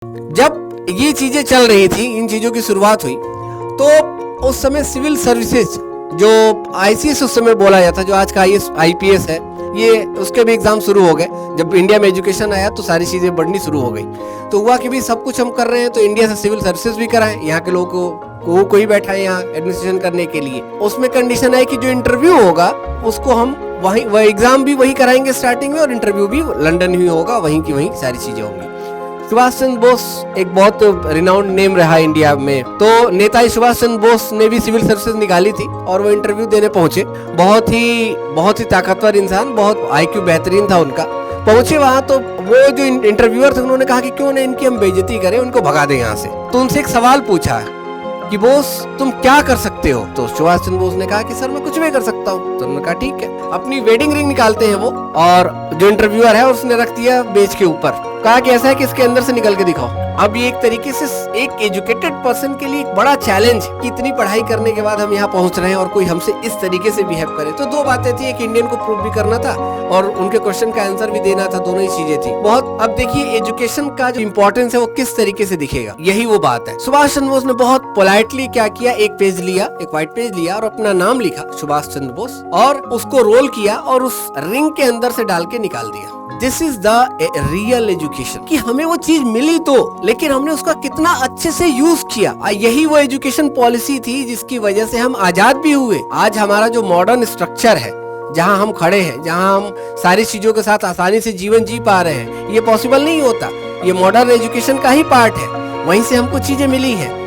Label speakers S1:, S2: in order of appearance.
S1: जब ये चीजें चल रही थी, इन चीजों की शुरुआत हुई, तो उस समय सिविल सर्विसेज जो आईसीएस उस समय बोला जाता, जो आज का आईपीएस है, ये उसके भी एग्जाम शुरू हो गए। जब इंडिया में एजुकेशन आया तो सारी चीजें बढ़नी शुरू हो गई। तो हुआ कि भी सब कुछ हम कर रहे हैं तो इंडिया से सिविल सर्विसेज भी कराएं, यहाँ के लोगों को कोई बैठा है यहाँ एडमिनिस्ट्रेशन करने के लिए। उसमें कंडीशन है कि जो इंटरव्यू होगा उसको हम वह एग्जाम भी वही कराएंगे स्टार्टिंग में, और इंटरव्यू भी लंदन ही होगा, वहीं की वहीं सारी चीजें होंगी। सुभाष चंद्र बोस एक बहुत रिनाउंड नेम रहा इंडिया में, तो नेताजी सुभाष चंद्र बोस ने भी सिविल सर्विसेज निकाली थी और वो इंटरव्यू देने पहुंचे। बहुत ही ताकतवर इंसान, बहुत आईक्यू बेहतरीन था उनका। पहुंचे वहां तो वो जो इंटरव्यूअर थे उन्होंने कहा कि क्यों ना इनकी हम बेइज्जती करें, उनको भगा दें यहाँ से। तो उनसे एक सवाल पूछा कि बोस तुम क्या कर सकते हो? तो सुभाष चंद्र बोस ने कहा कि सर मैं कुछ भी कर सकता हूँ। तो उन्होंने कहा ठीक है। अपनी वेडिंग रिंग निकालते हैं वो, और जो इंटरव्यूअर है उसने रख दिया बेंच के ऊपर, कहा कि ऐसा है कि इसके अंदर से निकल के दिखाओ। अब ये एक तरीके से एक एजुकेटेड पर्सन के लिए एक बड़ा चैलेंज कि इतनी पढ़ाई करने के बाद हम यहाँ पहुंच रहे हैं और कोई हमसे इस तरीके से बिहेव करे। तो दो बातें थी, एक इंडियन को प्रूव भी करना था और उनके क्वेश्चन का आंसर भी देना था, दोनों ही चीजें थी बहुत। अब देखिए एजुकेशन का जो इंपॉर्टेंस है वो किस तरीके से दिखेगा, यही वो बात है। सुभाष चंद्र बोस ने बहुत पोलाइटली क्या किया, एक पेज लिया, एक व्हाइट पेज लिया और अपना नाम लिखा सुभाष चंद्र बोस, और उसको रोल किया और उस रिंग के अंदर से डाल के निकाल दिया। This is the real education, कि हमें वो चीज मिली तो, लेकिन हमने उसका कितना अच्छे से यूज किया। यही वो एजुकेशन पॉलिसी थी जिसकी वजह से हम आजाद भी हुए। आज हमारा जो मॉडर्न स्ट्रक्चर है, जहां हम खड़े हैं, जहां हम सारी चीजों के साथ आसानी से जीवन जी पा रहे हैं, ये पॉसिबल नहीं होता। ये मॉडर्न एजुकेशन का ही पार्ट है, वहीं से हमको चीजें मिली हैं।